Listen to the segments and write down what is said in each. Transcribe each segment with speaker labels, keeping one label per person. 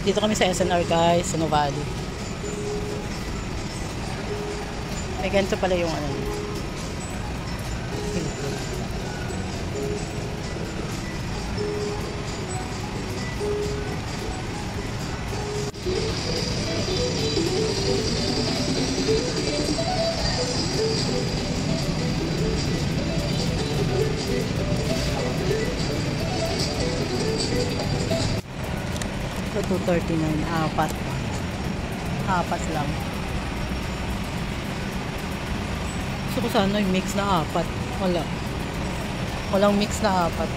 Speaker 1: Dito kami sa SNR guys, sa Novali. May ganito pala yung ano. So, 239, apat lang. Gusto ko sana yung mix na apat. Walang mix na apat.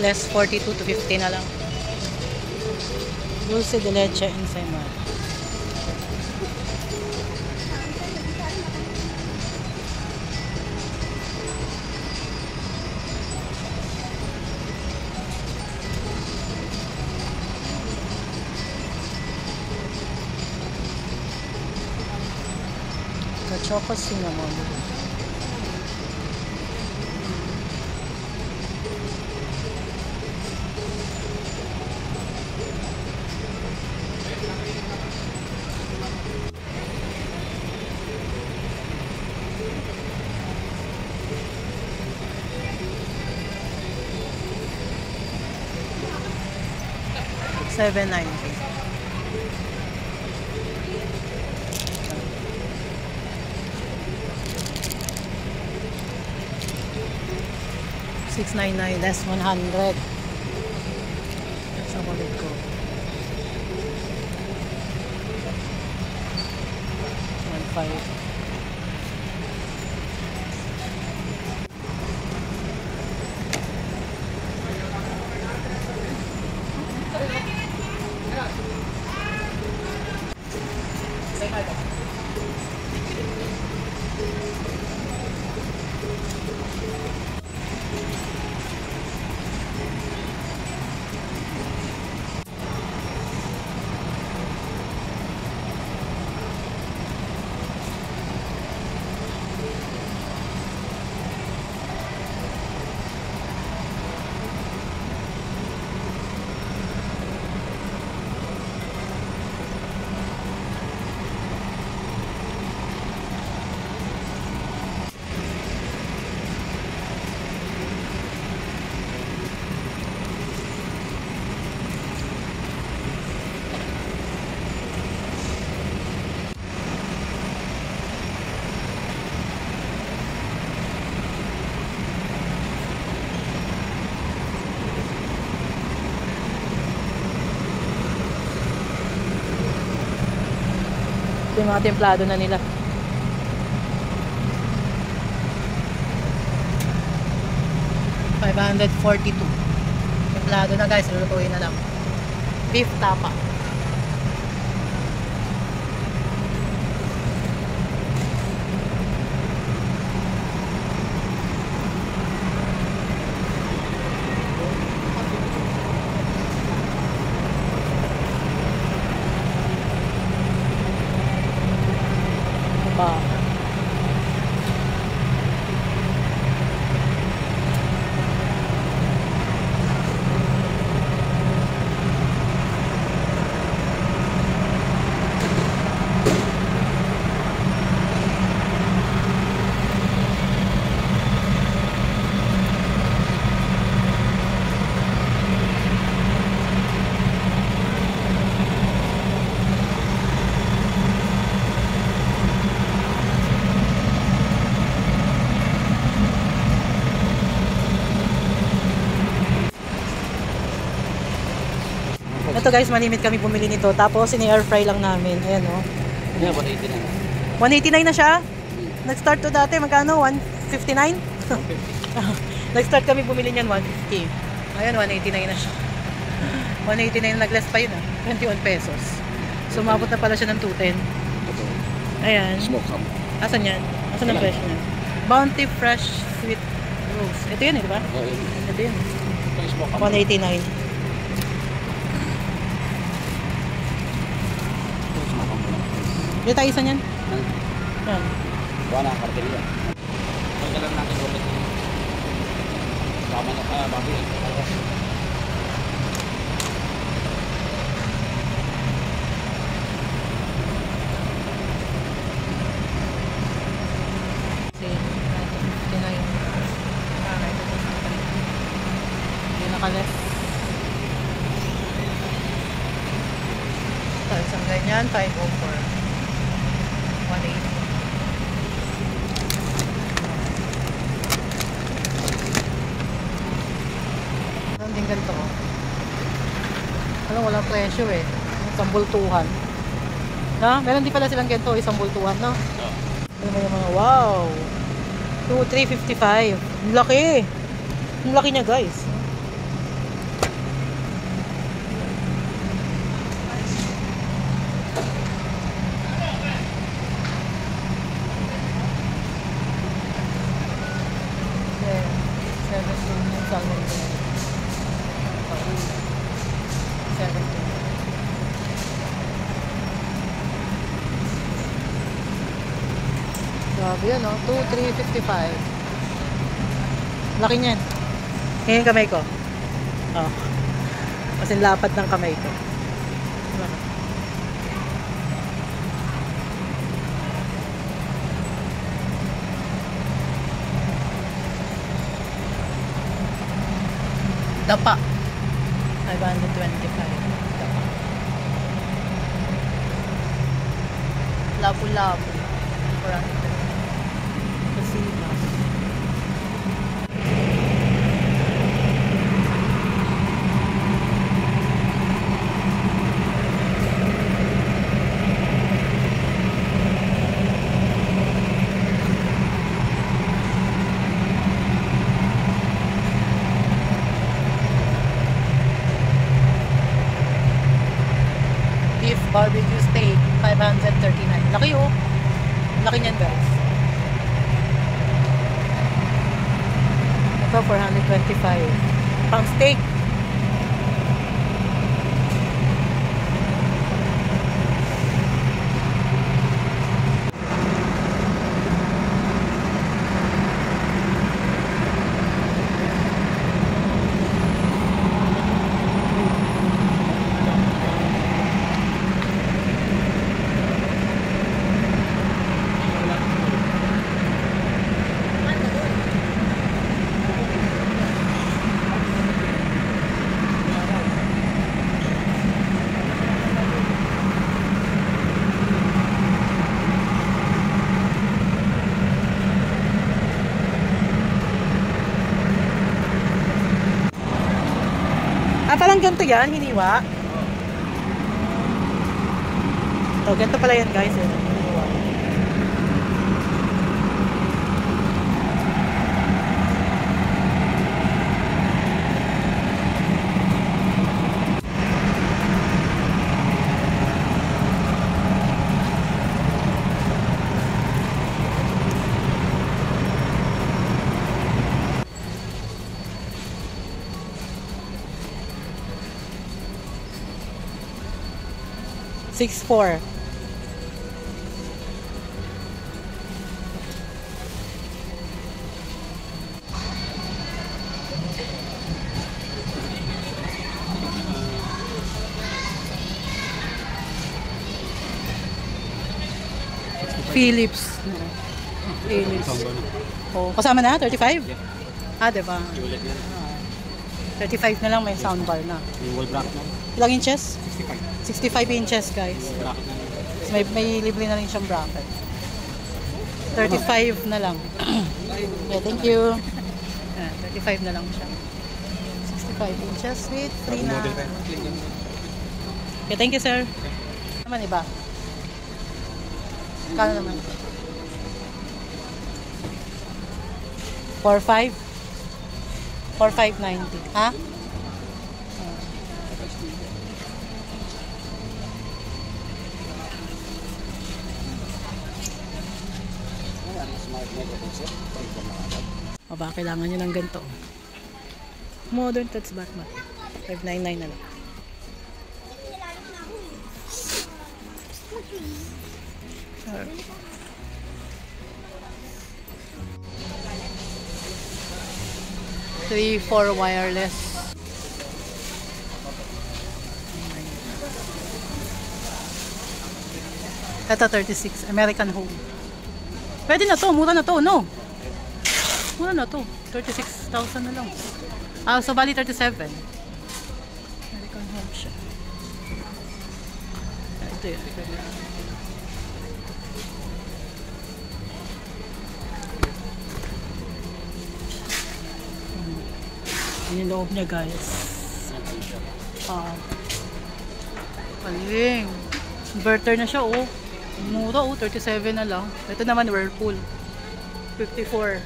Speaker 1: Less 42 to 50 na lang. Dulce de leche encima. Choco cinnamon. $7.90. $6.99 less 100. Sa wallet ko. 1.5. Yung mga templado na nila. $542. Templado na guys, lulutuin na lang. Beef tapa. Ito guys, malimit kami bumili nito. Tapos, ini-air fry lang namin. Ayan o.
Speaker 2: Yeah, 189.
Speaker 1: 189 na siya? Nag-start to dati, magkano? 159? Nag-start kami bumili niyan, 150. Ayan, 189 na siya. 189, nag-less pa yun ah. 21 pesos. So, umabot na pala siya ng 210. Ayan.
Speaker 2: Smoke ham.
Speaker 1: Asan yan? Asan ang presyo niya? Bounty Fresh Sweet Rose. Ito yun eh, di ba? Ito yun. 189. Dito tayo isa niyan. Yan.
Speaker 2: Buwan na ang karteriya. Pagkalang natin ulit. Tama na, bago yun.
Speaker 1: Nakalas. So, isang ganyan, 504. 180. Meron din ganito. Alam, walang presyo eh. Isang bultuhan. No? Meron din pala silang ganito, isang bultuhan, no? Ano ba yung mga, wow! 2,355. Ang laki! Ang laki niya, guys. Grabe yun, no? 2,355. Laki niyan. Yan yung kamay ko. Oh. Kasi lapad ng kamay ko. Dapa. 525. Dapa. Labo-labo. Kasima. Beef barbecue steak, 539. Laki oh. Laki niyan, guys. Ito, 425. Pang steak. Parang ganito yan, hiniwa. Ito, ganito pala yan, guys. Hiniwa. $6,400. Philips. Philips. Oh, kasama na? 35? Ah, diba? 35 na lang, may soundbar na.
Speaker 2: Yung wall bracket na.
Speaker 1: Ilang inches?
Speaker 2: 65.
Speaker 1: 65 inches, guys. May libre na rin siyang bracket. 35 na lang. Yeah, thank you. 35 na lang siya. 65 inches with 3 na. Okay, thank you, sir. Naman iba. Kano naman? 4,500? 4,590. Ha? O ba, kailangan nyo ng ganito. Modern touch Batman. 599 na lang. Three, four wireless. Ito 36, American Home. Pwede na to, mura na to, no? Mura na to, 36,000 na lang. Ah, so bali 37. American Home siya. Ito yun. Yan yung loob niya, guys. Paling. Inverter na siya, oh. Mura, oh. 37 na lang. Ito naman, Whirlpool. 54.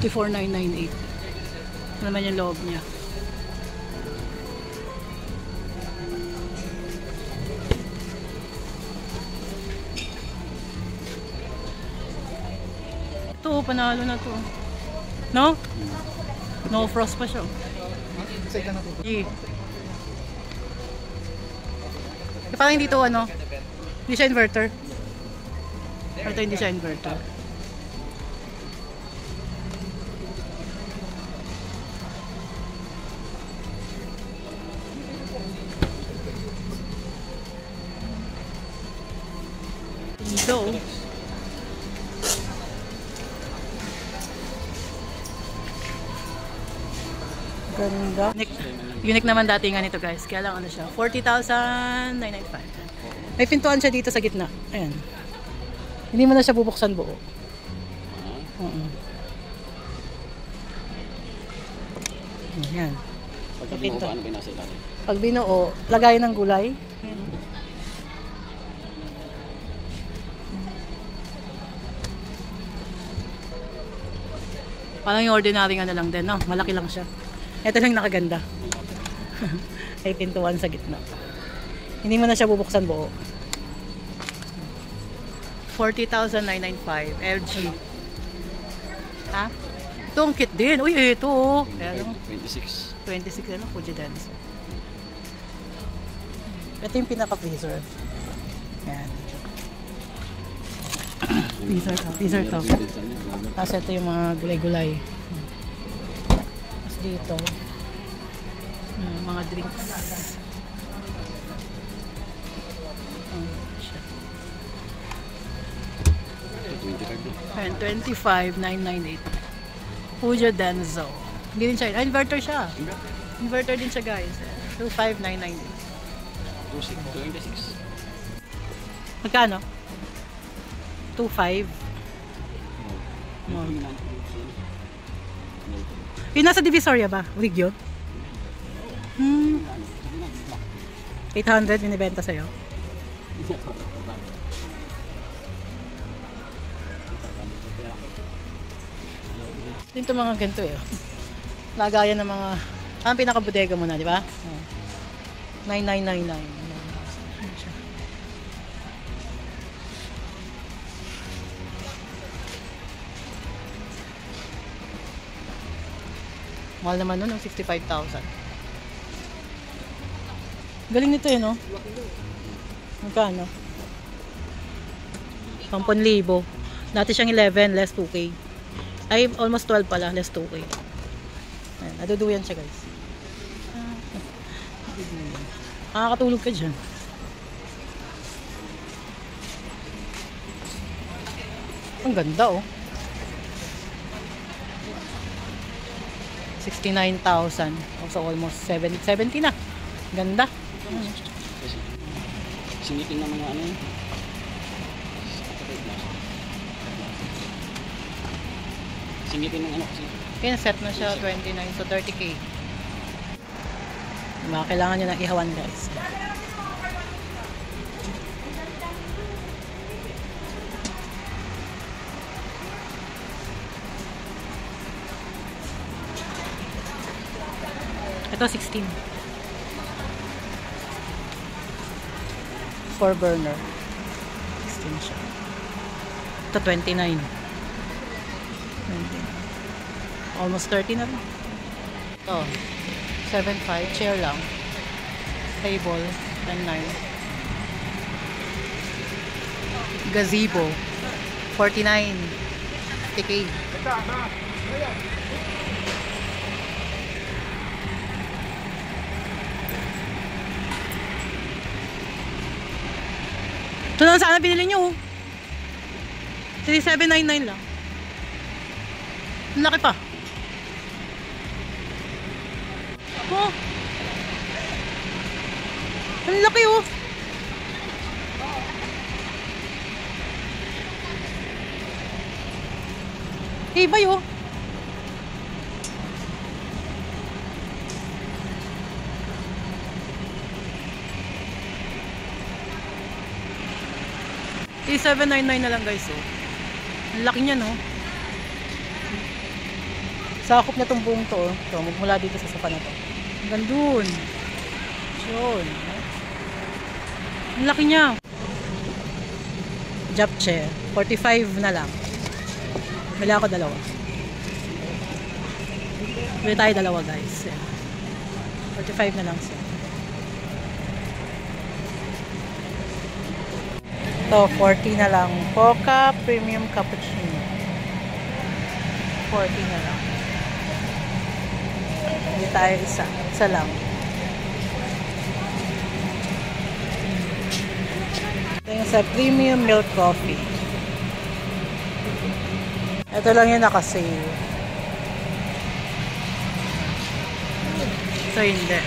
Speaker 1: 54,998. Ito naman yung loob niya. Ito, panalo na to. No? No frost pa siya. Parang hindi to ano. Hindi siya inverter. Ito hindi siya inverter. Ito. Ganda. Unique naman datingan nito, guys. Kaya lang ano siya, 40,995. May pintuan siya dito sa gitna. Ayan. Hindi mo na siya bubuksan buo. Ayan.
Speaker 2: Pag binuo, paano binasa natin?
Speaker 1: Pag binuo, lagayan ng gulay. Ayan. Parang yung ordinary ano lang din, no? Malaki lang siya. Ito lang nakaganda. Ay pintuan sa gitna. Hindi mo na siya bubuksan buo. 40,995 LG. Ha? Ito ang kit din. Uy, ito. Ayan,
Speaker 2: 26.
Speaker 1: 26 ano? Fuji Denso. Ito yung pinaka-freezer. Ayan. Freezer to. Freezer to. Tapos ito yung mga gulay-gulay. Tapos dito, mga drinks. Ayan, 25,998. Fuji Denso. Hindi din siya. Inverter siya. Inverter din siya, guys. 25,998.
Speaker 2: 26.
Speaker 1: Magkano? 2.5. Yung nasa Divisoria ba? Rig yun? 800 binibenta sa'yo? Dito mga ganito eh. Lagayan ng mga... Ang pinaka-bodega muna, di ba? 9999. Mahal naman nun, 65,000. Galing nito eh, no? Magkano? 10,000. Dati siyang 11, less 2K. Ay, almost 12 pala, less 2K. Ayan, naduduyan siya, guys. Nakakatulog ka dyan. Ang ganda, oh. 69,000. So almost 70 na. Ganda.
Speaker 2: Singitin ng mga ano yun. Singitin ng ano kasi.
Speaker 1: Kaya set na siya 29. So 30K. Diba? Kailangan nyo ng ihawan, guys. Ito 16. 4 burner. 16 siya. Ito 29. 20. Almost 30 na rin. Ito 7.5. Chair lang. Table. 10.9. Gazebo. 49. TK. Ito na sana binili nyo. 3799 lang. Ang laki pa. Oh. Ang laki oh. Ibay oh. $799 na lang guys oh. Ang laki niya no. Sakop na tong buong to oh. So, magmula dito sa sofa na to. Hanggang dun. Yun. Ang laki niya. Jump chair. 45 na lang. Wala ako dalawa. Wala tayo dalawa guys. 45 na lang siya. Ito, 40 na lang. Mocha Premium Cappuccino. 40 na lang. Hindi tayo isa. Isa lang. Ito yung sa Premium Milk Coffee. Ito lang yung nakasale. So, hindi.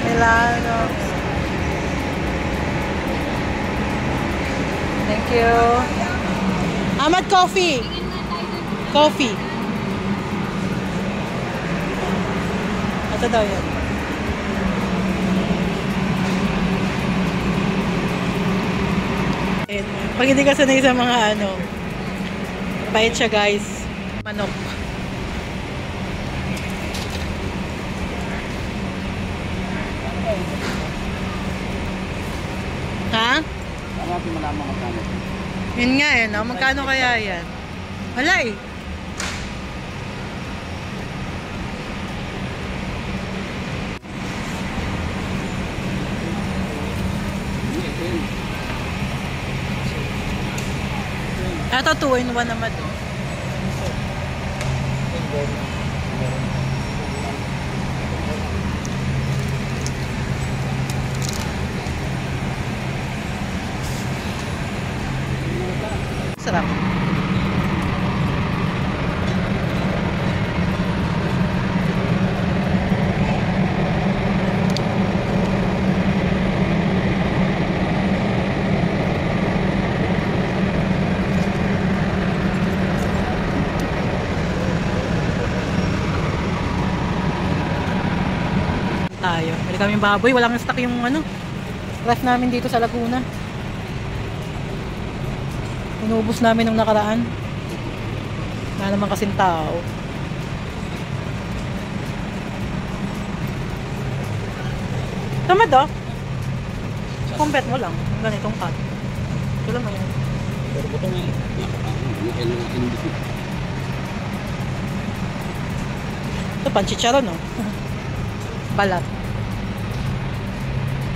Speaker 1: Milano. Thank you. Ahmad Coffee. Coffee. Ito daw yun. Pag hindi ka sanay sa mga ano, bait siya guys. Manok. Ha?
Speaker 2: Ang natin malaman magkano.
Speaker 1: Yun nga eh, no? Magkano kaya yan? Wala eh. Ito 2-in-1 naman to. Sarap. Tayo. Bili kami baboy. Walang stock yung ano, ref namin dito sa Laguna. Inubos namin nung nakaraan. Wala naman kasing tao. Tamad ah. Kumpet mo lang. Ganitong cut. Ito lang yan.
Speaker 2: Pero buto nga
Speaker 1: Ito panchicharon no. Balat.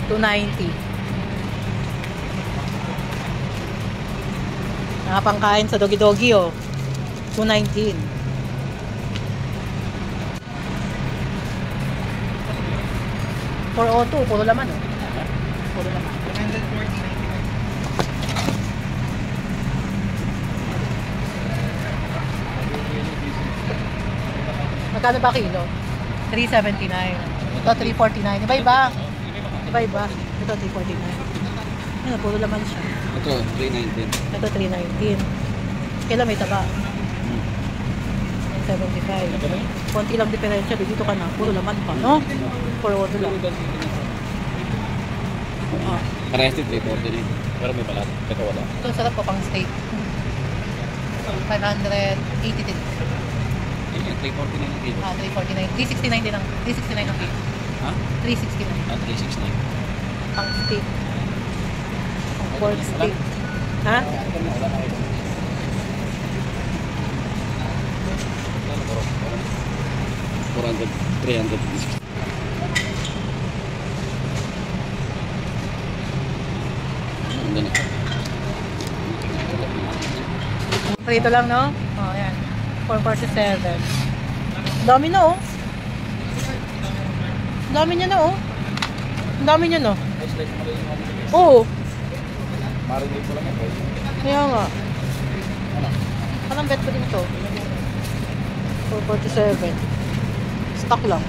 Speaker 1: 290. Nakapangkain sa dogi-dogi oh. 219. For auto, puro laman oh. Puro laman. 149. Magkano ba kilo? 379. Ito 349. Iba-iba. Iba-iba. Ito 349. Ano, puro laman siya.
Speaker 2: Ito, 319.
Speaker 1: Ito 319. Kailan may taba? 75. Konti lang diferensya. Dito ka na. Puro laman pa, no? Puro auto lang. Ah.
Speaker 2: Parehas din 349. Pero may balat. Ito wala.
Speaker 1: Ito sarap pa pang steak. 583.
Speaker 2: 349 ang kilo.
Speaker 1: Ah, 349. 369 din ang. 369 ang kilo.
Speaker 2: Ha?
Speaker 1: 369.
Speaker 2: 369.
Speaker 1: Pang steak. Pang pork steak. Ha?
Speaker 2: 400, 300. Ang ganda.
Speaker 1: Prito lang, no? Oh, ayan. 447. Dami na, oh. Dami niya na, oh. Dami niya, no?
Speaker 2: Slice mo rin yung ano.
Speaker 1: Oo.
Speaker 2: Marinate ko lang yan.
Speaker 1: Kaya nga.
Speaker 2: Ano?
Speaker 1: Anong bet ko dito? 447. Stock lang.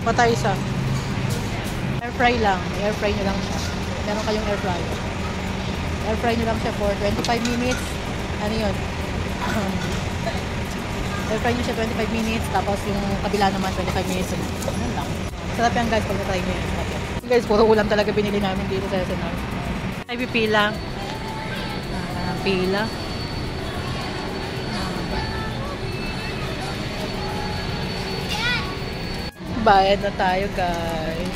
Speaker 1: Patay isa. Air fry lang. Air fry nyo lang siya. Meron kayong air fry. Air fry nyo lang siya for 25 minutes. Ano yun? Air fry nyo siya 25 minutes. Tapos yung kabila naman 25 minutes. Ano lang. Sarap yan guys pag na-try nyo yun. Guys, puro ulam talaga binili namin dito sa SNR. Ay, pipila. Pila. Bayad na tayo guys.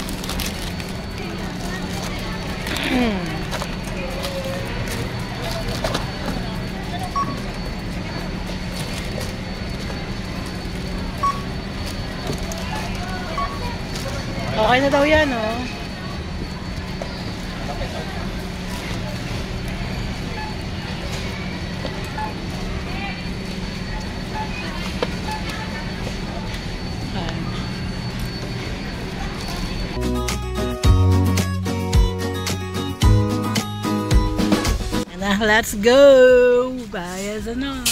Speaker 1: Okay na daw yan, oh. Let's go! Bayas na!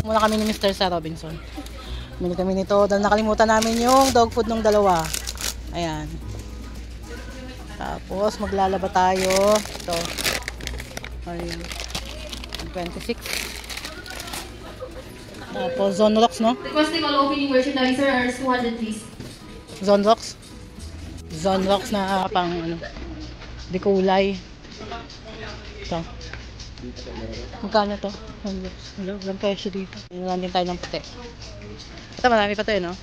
Speaker 1: Muna kami ni Mr. sa Robinson. Bumili kami nito dahil nakalimutan namin yung dog food ng dalawa. Ayan. Tapos maglalaba tayo. Ito. Ayan. 26. Tapos Zonrox, no?
Speaker 3: Requesting all opening merchandiser are 200 please.
Speaker 1: Zonrox. Zonrox na pang ano, di kulay. Ito. Magkano to? Zonrox. Walang presyo dito. Yun din tayo ng puti. Ito marami pa to, no?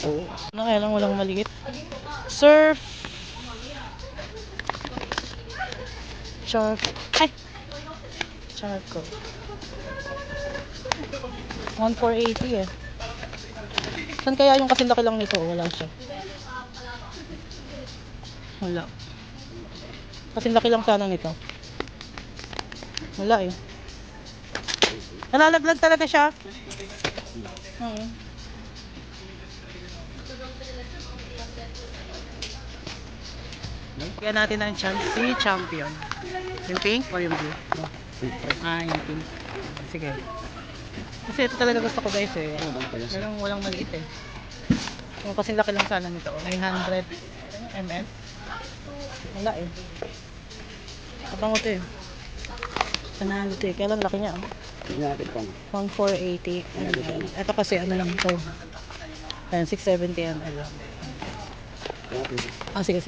Speaker 1: Oo. Ano kaya lang walang maliit? Surf. Ay! Charco. 1,480 eh. Saan kaya yung kasi laki lang nito? Wala siya. Wala. Kasi laki lang sana nito. Wala eh. Nalalaglag talaga siya. Kaya natin ang si Champion. Yung pink o yung blue? Yung pink. Sige. Kasi ito talaga gusto ko guys eh. Walang maliit eh. Yung kasi laki lang sana nito. 900 ml. Wala eh. Kapang ito eh. Panalo ito eh. Kaya lang laki niya. 1,480 ml. Ito kasi ano lang ito. Ayan, 670 ml. Sige.